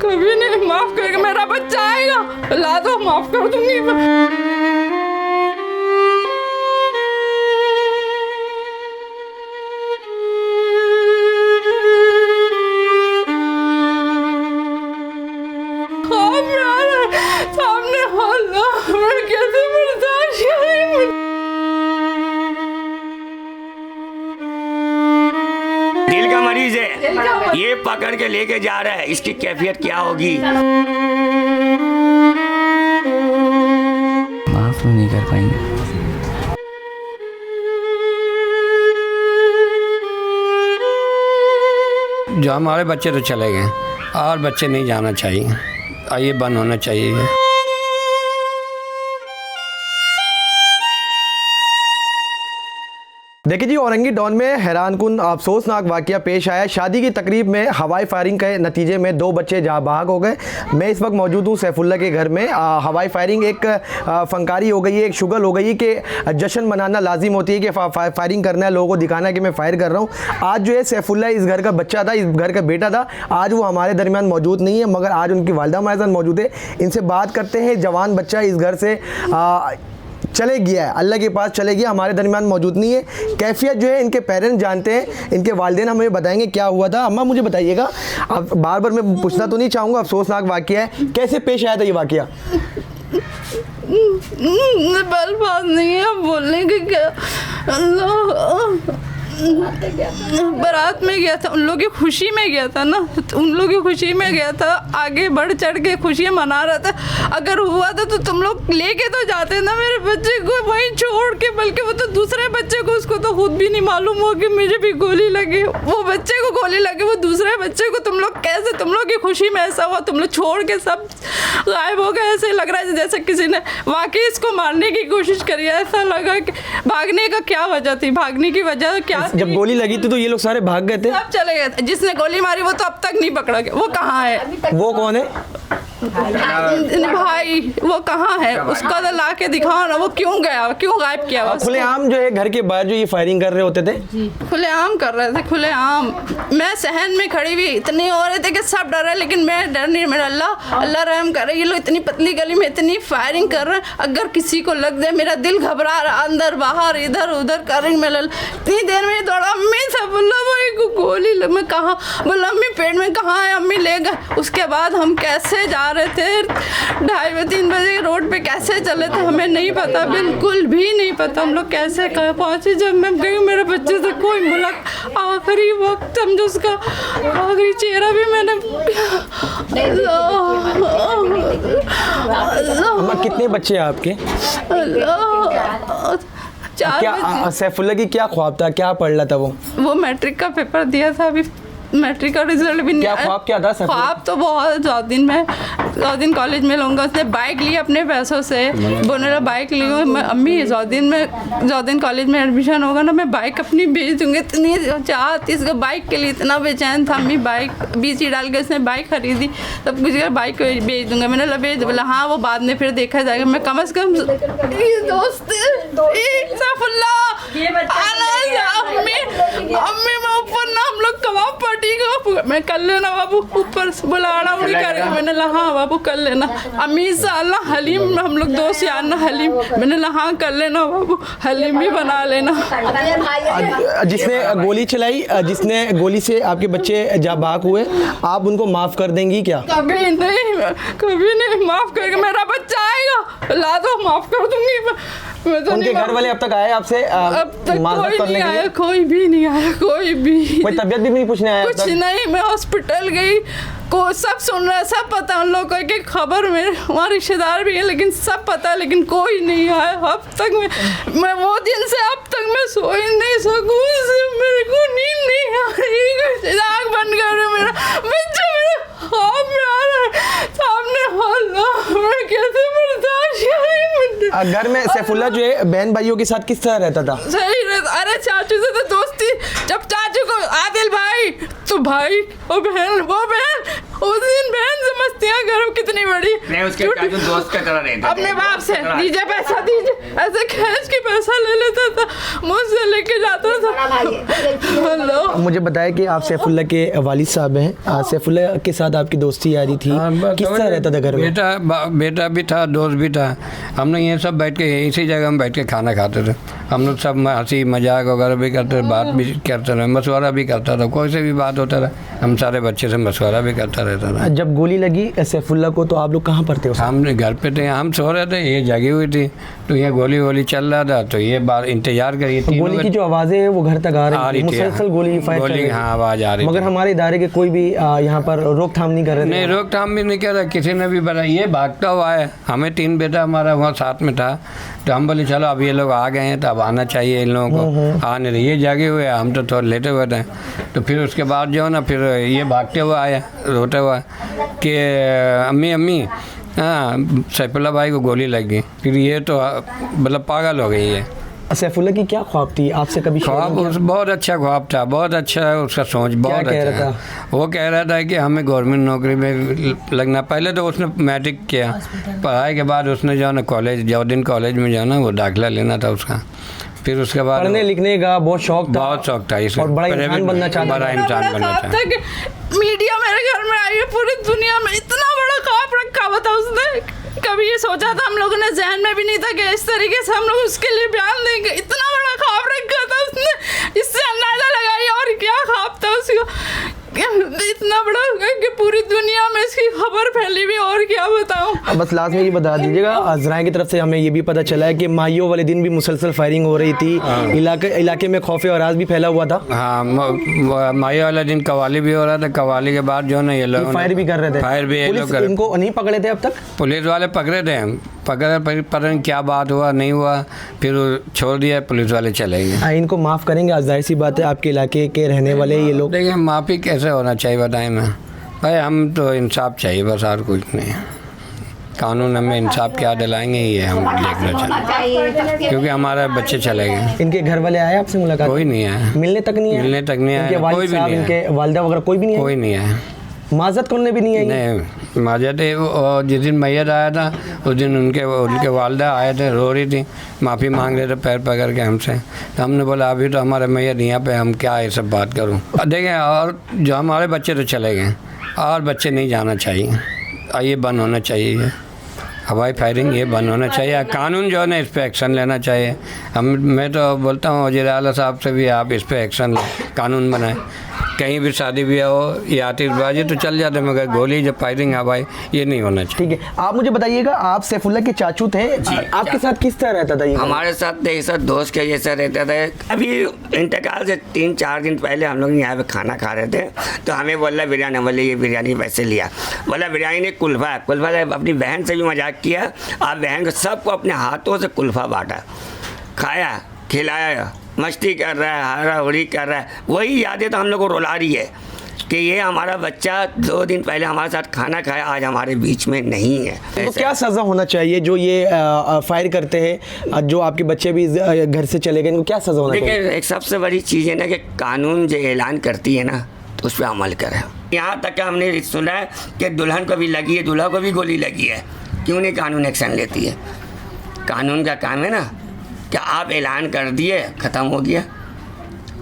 कभी नहीं माफ करेगा। मेरा बच्चा आएगा ला दो, माफ कर दूंगी मैं। सामने हल्ला मैं कैसे बर्दाश्त करूं? दिल का मरीज है, ये पकड़ के लेके जा रहा है, इसकी कैफियत क्या होगी? माफ नहीं कर पाएंगे। जो हमारे बच्चे तो चले गए और बच्चे नहीं जाना चाहिए, ये बंद होना चाहिए। देखिए जी, औरंगी डॉन में हैरानकुन अफसोसनाक वाकया पेश आया। शादी की तकरीब में हवाई फायरिंग के नतीजे में 2 बच्चे जहाँ बहक हो गए। मैं इस वक्त मौजूद हूँ सैफुल्ला के घर में। हवाई फायरिंग एक फंकारी हो गई है, एक शुगल हो गई है कि जश्न मनाना लाजिम होती है कि फायरिंग करना है, लोगों को दिखाना है कि मैं फायर कर रहा हूँ। आज जो है सैफुल्ला इस घर का बच्चा था, इस घर का बेटा था, आज वो हमारे दरमियान मौजूद नहीं है, मगर आज उनकी वालिदा हमारे साथ मौजूद है। इनसे बात करते हैं। जवान बच्चा इस घर से चले गया है, अल्लाह के पास चले गया, हमारे दरमियान मौजूद नहीं है। कैफियत जो है इनके पेरेंट्स जानते हैं, इनके वालिदैन हमें बताएंगे क्या हुआ था। अम्मा मुझे बताइएगा, अब बार बार मैं पूछना तो नहीं चाहूँगा, अफसोसनाक वाकया है, कैसे पेश आया था ये वाकया? बल बात नहीं है बोलने की। क्या बारात में गया था, उन लोगों की खुशी में गया था ना, उन लोगों की खुशी में गया था, आगे बढ़ चढ़ के खुशियाँ मना रहा था। अगर हुआ था तो तुम लोग लेके तो जाते ना मेरे बच्चे को वहीं छोड़ के, बल्कि वो तो दूसरे बच्चे को, उसको तो खुद भी नहीं मालूम हो कि मुझे भी गोली लगी, वो बच्चे को गोली लगी, वो दूसरे बच्चे को तुम लोग कैसे, तुम लोग की खुशी में ऐसा हुआ, तुम लोग छोड़ के सब गायब हो गए। ऐसे लग रहा है जैसे किसी ने वाकई इसको मारने की कोशिश करी है। ऐसा लगा कि भागने का क्या वजह थी, भागने की वजह क्या? जब गोली लगी थी तो ये लोग सारे भाग गए थे, सब चले गए थे। जिसने गोली मारी वो तो अब तक नहीं पकड़ा गया। वो कहाँ है? वो कौन है? भाई वो कहाँ है? उसका तो ला के दिखाओ ना, वो क्यों गया, क्यों गायब किया? खुलेआम जो है घर के बाहर जो ये फायरिंग कर रहे होते थे, खुलेआम कर रहे थे, खुलेआम। मैं सहन में खड़ी हुई, इतनी हो रहे थे कि सब डर रहे, लेकिन मैं डर नहीं। मेरा अल्लाह रहम करे। ये लोग इतनी पतली गली में इतनी फायरिंग कर रहे हैं, अगर किसी को लग जाए, मेरा दिल घबरा रहा, अंदर बाहर इधर उधर कर रही। मैं इतनी देर में दौड़ा, अम्मी से बोला भाई को गोली मैं कहाँ, बोला अम्मी पेट में कहाँ है, अम्मी ले गए। उसके बाद हम कैसे जा रहे थे 2:30-3 बजे रोड पे कैसे चले थे हमें नहीं पता, बिल्कुल भी नहीं पता हम लोग कैसे कहाँ पहुँचे। जब मैं गई मेरे बच्चे से कोई मुलाकात, आखिरी वक्त समझो उसका आखिरी चेहरा भी मैंने। कितने बच्चे हैं आपके? 4 क्या सैफुल्ला की क्या ख्वाब था, क्या पढ़ रहा था वो मैट्रिक का पेपर दिया था, अभी मैट्रिक का रिजल्ट भी नहीं आया। ख्वाब क्या था? ख्वाब तो बहुत जौदीन कॉलेज में लूँगा। उसने बाइक ली अपने पैसों से, बोले बाइक ली हूँ मैं, अम्मी जौदीन कॉलेज में एडमिशन होगा ना, मैं बाइक अपनी बेच दूँगी। इतनी चाहती इसका बाइक के लिए, इतना बेचैन था। अम्मी बाइक बीच ही डाल के उसने बाइक खरीदी, सब कुछ बाइक बेच दूँगा। मैंने बेच, बोला हाँ वो बाद में फिर देखा जाएगा। मैं कम से कम दोस्त सैफुल्ला अम्मी मैं ऊपर ना, हम लोग कबाब पार्टी को मैं कर लेना बाबू, ऊपर बुलाना उड़ी करके। मैंने कहा हाँ बाबू कर लेना। अम्मी साला हलीम, हम लोग दोस्त यार ना हलीम, मैंने कहा हाँ कर लेना बाबू, हलीम भी बना लेना। जिसने गोली चलाई, जिसने गोली से आपके बच्चे जाबाक हुए, आप उनको माफ कर देंगी क्या? कभी नहीं माफ करेगा। मेरा बच्चा आएगा ला दो, माफ कर दूंगी मैं तो। उनके घर वाले अब तक आए आपसे? अब तक कोई नहीं आया, कोई भी नहीं आया, कोई तबीयत भी नहीं पूछने आया? कुछ नहीं, मैं हॉस्पिटल गई, को सब सुन रहा है, सब पता उन लोगों को, एक खबर में वहाँ रिश्तेदार भी है, लेकिन सब पता, लेकिन कोई नहीं आया अब तक। मैं वो दिन से अब तक मैं सो ही नहीं सकूँ, मेरे को नींद नहीं आ रही, आँख बंद कर मेरा बच्चा मेरा ख्वाब में आ रहा है सामने, हल्ला मैं कैसे बर्दाश्त करूं? घर में सैफुल्ला जो है बहन भाइयों के साथ किस तरह रहता था? सही रहता। अरे चाचू से तो दोस्ती, जब चाचू को आदिल भाई तो भाई, वो बहन उस दिन बहन से मस्तियाँ करो कितनी बड़ी। नहीं उसके चाचू दोस्त का तरह रहते थे। अपने बाप से दीजिए पैसा दीजिए, ऐसे खींच के पैसा ले लेता था, मुझसे लेके जाता था। हेलो, मुझे बताया कि आप सैफुल्लाह के वालिद साहब हैं। सैफुल्लाह के साथ आपकी दोस्ती यारी थी, किस तरह रहता था घर में? बेटा भी था, दोस्त भी था। हम लोग ये सब बैठ के इसी जगह में बैठ के खाना खाते थे। हम लोग सब हंसी मजाक वगैरह भी करते थे, बात भी करते रहे, मशवरा भी करता था, कोई से भी बात होता था हम सारे बच्चे से मशवरा भी करता रहता था। जब गोली लगी सैफुल्लाह को तो आप लोग कहाँ पर थे? हमने घर पे थे, हम सो रहे थे, ये जगी हुई थी, तो ये गोली वोली चल रहा था, तो ये बात इंतजार करिए। तो गोली की जो आवाज़ें हैं वो घर तक आ रही थी, मुसलसल गोली फायर कर रही थी। हाँ, आवाज़ आ रही थी। मगर हमारे इदारे के कोई भी यहाँ पर रोकथाम नहीं कर रहे थे? नहीं, रोकथाम भी नहीं कर रहा, किसी ने भी बताया। ये भागता हुआ है, हमें 3 बेटा हमारा वहाँ साथ में था, तो हम बोले चलो अब ये लोग आ गए हैं तो अब आना चाहिए इन लोगों को। आने रही, ये जागे हुए, हम तो थोड़ा लेटे हुए थे। तो फिर उसके बाद जो है ना, फिर ये भागते हुए आया रोते हुआ कि अम्मी अम्मी, हाँ सैफुल्लाह भाई को गोली लग गई। फिर ये तो मतलब पागल हो गई है। सैफुल्लाह की क्या ख्वाब थी, आपसे कभी ख्वाब? बहुत अच्छा ख्वाब था, बहुत अच्छा है उसका सोच, बहुत अच्छा था। वो कह रहा था कि हमें गवर्नमेंट नौकरी में लगना। पहले तो उसने मैट्रिक किया, पढ़ाई के बाद उसने जो है ना कॉलेज, जौहरदीन कॉलेज में जो है ना वो दाखिला लेना था उसका। फिर उसके बाद पढ़ने लिखने का बहुत शौक था, बहुत शौक था इसमें, और बड़ा इंसान बनना चाहता था। बड़ा इंसान बनना चाहता। मीडिया मेरे घर में आई है, पूरी दुनिया में इतना बड़ा ख्वाब रखा हुआ था उसने। कभी ये सोचा था हम लोगों ने, जहन में भी नहीं था कि इस तरीके से हम लोग उसके लिए बयान देंगे। इतना बड़ा ख्वाब रखा था उसने, इससे अंदाजा लगाइए और क्या ख्वाब था उसका, इतना बड़ा कि पूरी दुनिया में इसकी खबर फैली हुई। और क्या बताऊं? बस लास्ट में ये बता दीजिएगा, ज़राए की तरफ से हमें ये भी पता चला है कि माहियों वाले दिन भी मुसलसल फायरिंग हो रही थी, इलाके में खौफ और राज भी फैला हुआ था। हाँ, माहियों वाले दिन कवाली भी हो रहा था, कवाली के बाद जो है ना ये लोग फायर भी कर रहे थे। फायर भी ये लोग कर। इनको नहीं पकड़े थे अब तक? पुलिस वाले पकड़े थे, पता नहीं क्या बात हुआ नहीं हुआ, फिर छोड़ दिया, पुलिस वाले चले गए। इनको माफ़ करेंगे? आज जाहिर सी बात है आपके इलाके के रहने वाले ये लोग। देखिए माफ़ी कैसे होना चाहिए बताएं ना भाई, हम तो इंसाफ चाहिए बस, और कुछ नहीं। कानून हमें इंसाफ क्या दिलाएंगे ये हम देखना चाहते हैं, क्योंकि हमारे बच्चे चले गए। इनके घर वाले आए आपसे मुलाकात? कोई नहीं आया, मिलने तक नहीं आया? मिलने तक नहीं आया, कोई भी नहीं, इनके वालिदा वगैरह कोई भी नहीं आया? कोई नहीं आया। माजत करने भी नहीं आई? नहीं, माजत जिस दिन मैयत आया था उस दिन उनके वालिदा आए थे, रो रही थी, माफ़ी मांग रहे थे पैर पकड़ के हमसे। तो हमने बोला अभी तो हमारे मैयत यहाँ पे, हम क्या ये सब बात करूँ। देखें, और जो हमारे बच्चे तो चले गए, और बच्चे नहीं जाना चाहिए, और ये बंद होना चाहिए, हवाई फायरिंग ये बंद होना चाहिए। कानून जो है ना इस पर एक्शन लेना चाहिए। मैं तो बोलता हूँ वज़ीर आला साहब से भी आप इस पर एक्शन लें, कानून बनाएं। कहीं भी शादी ब्याह हो या आतिशबाजी तो चल जाते, मगर गोली जब फायरिंग हवाई ये नहीं होना चाहिए। ठीक है, आप मुझे बताइएगा, आप सैफुल्लाह के चाचू थे, आपके साथ किस तरह रहता था ये? हमारे साथ ऐसा दोस्त के जैसा रहता था। अभी इंतकाल से 3-4 दिन पहले हम लोग यहाँ पे खाना खा रहे थे, तो हमें बोला बिरयानी, बोले ये बिरयानी वैसे लिया, बोला बिरयानी ने कुल्फ़ा अपनी बहन से भी मजाक किया, आप बहन को सबको अपने हाथों से कुल्फ़ा बांटा, खाया, खिलाया, मस्ती कर रहा है, हारा हुरी कर रहा है। वही यादें तो हम लोग को रुला रही है कि ये हमारा बच्चा 2 दिन पहले हमारे साथ खाना खाया, आज हमारे बीच में नहीं है। तो क्या सज़ा होना चाहिए जो ये फायर करते हैं, जो आपके बच्चे भी घर से चले गए, इनको क्या सज़ा होना चाहिए? देखिए, एक सबसे बड़ी चीज़ है ना कि कानून जो ऐलान करती है ना तो उस पर अमल करें। यहाँ तक कि हमने सुना है कि दुल्हन को भी लगी है, दूल्हा को भी गोली लगी है, क्यों नहीं कानून एक्शन लेती है? कानून का काम है ना कि आप ऐलान कर दिए, ख़त्म हो गया।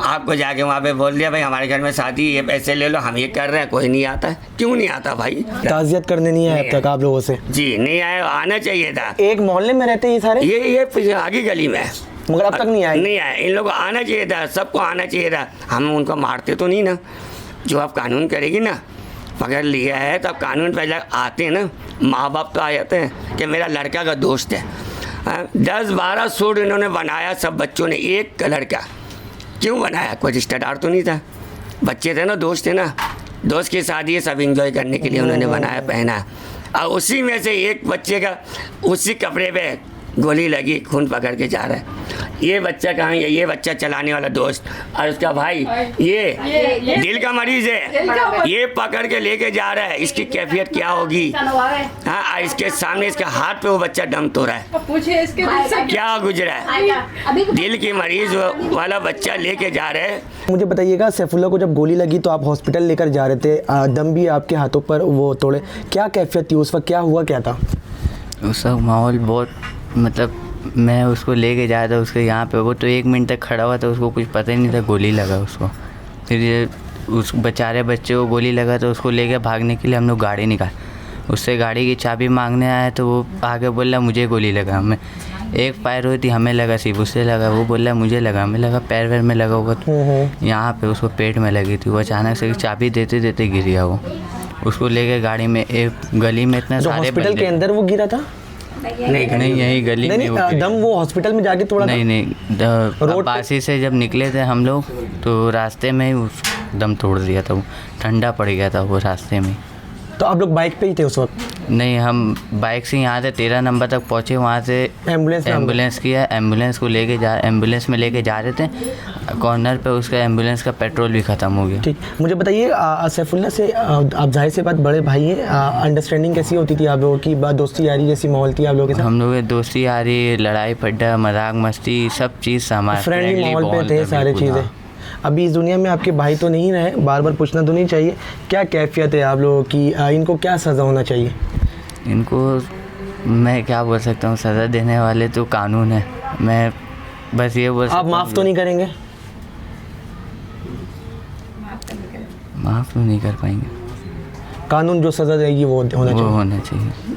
आपको जाके वहाँ पे बोल दिया भाई हमारे घर में शादी, ये पैसे ले लो, हम ये कर रहे हैं, कोई नहीं आता। क्यों नहीं आता भाई? ताज़ियत करने नहीं आए अब तक आप लोगों से? जी नहीं आए, आना चाहिए था। एक मोहल्ले में रहते हैं ये सारे? ये आगे गली में, मगर अब तक नहीं आए? नहीं आए। इन लोगों को आना चाहिए था, सबको आना चाहिए था। हम उनको मारते तो नहीं ना। जो आप कानून करेगी ना, पकड़ लिया है तो कानून पहले आते हैं ना, माँ बाप तो आ जाते हैं कि मेरा लड़का का दोस्त है। 10-12 सूट इन्होंने बनाया सब बच्चों ने, एक कलर का। क्यों बनाया? कोई रिश्तेदार तो नहीं था, बच्चे थे ना, दोस्त थे ना, दोस्त की शादी है, सब एंजॉय करने के लिए उन्होंने बनाया, पहना। और उसी में से एक बच्चे का उसी कपड़े पे गोली लगी, खून पकड़ के जा रहा है। ये बच्चा कहाँ है? ये बच्चा चलाने वाला दोस्त और उसका भाई, ये दिल का मरीज है, ये पकड़ के लेके जा रहा है। इसकी कैफियत क्या होगी? हाँ, इसके सामने इसके हाथ पे वो बच्चा दम तोड़ रहा है, पूछिए इसके दिल से क्या गुजरा है? दिल की मरीज वाला बच्चा लेके जा रहे हैं। मुझे बताइएगा, सैफुल्लाह को जब गोली लगी तो आप हॉस्पिटल लेकर जा रहे थे, दम भी आपके हाथों पर वो तोड़े, क्या कैफियत थी उस वक्त, क्या हुआ क्या था? उस वक्त माहौल बहुत मतलब मैं उसको लेके जाया था उसके यहाँ पे, वो तो 1 मिनट तक खड़ा हुआ था, उसको कुछ पता ही नहीं था, गोली लगा उसको। फिर ये उस बेचारे बच्चे को गोली लगा तो उसको लेके भागने के लिए हम लोग गाड़ी निकाल, उससे गाड़ी की चाबी मांगने आया तो वो आगे बोला मुझे गोली लगा। हमें एक फायर हुई थी, हमें लगा सिर्फ, उससे लगा, वो बोला मुझे लगा, हमें लगा पैर वैर में लगा होगा, तो यहाँ पे उसको पेट में लगी थी। वो अचानक से चाबी देते देते गिर गया। वो उसको लेके गाड़ी में, एक गली में इतने जो सारे हॉस्पिटल बंदे, के अंदर वो गिरा था? नहीं यही गली में वो गिरा। दम वो हॉस्पिटल में जाके थोड़ा नहीं रोड पे? अब्बासी से जब निकले थे हम लोग तो रास्ते में ही उस दम तोड़ दिया था, वो ठंडा पड़ गया था वो रास्ते में। तो आप लोग बाइक पे ही थे उस वक्त? नहीं, हम बाइक से यहाँ से 13 नंबर तक पहुँचे, वहाँ से एम्बुलेंस किया, एम्बुलेंस में लेके जा रहे थे, कॉर्नर पे उसका एम्बुलेंस का पेट्रोल भी ख़त्म हो गया। ठीक, मुझे बताइए सैफुल्ला से आप जाहिर सी बात बड़े भाई हैं, अंडरस्टैंडिंग कैसी होती थी आप लोगों की? दोस्ती यारी जैसी माहौल थी आप लोगों के साथ? हम लोग की दोस्ती यारी, लड़ाई पड्डा, मजाक मस्ती, सब चीज़ हमारे फ्रेंडली माहौल पे थे सारी चीज़ें। अभी इस दुनिया में आपके भाई तो नहीं रहे, बार बार पूछना तो नहीं चाहिए, क्या कैफियत है आप लोगों की? इनको क्या सज़ा होना चाहिए? इनको मैं क्या बोल सकता हूँ, सज़ा देने वाले तो कानून है, मैं बस ये बोल सकता आप माफ़ तो नहीं करेंगे? माफ़ तो नहीं कर पाएंगे, कानून जो सज़ा देगी वो होना चाहिए। होना चाहिए।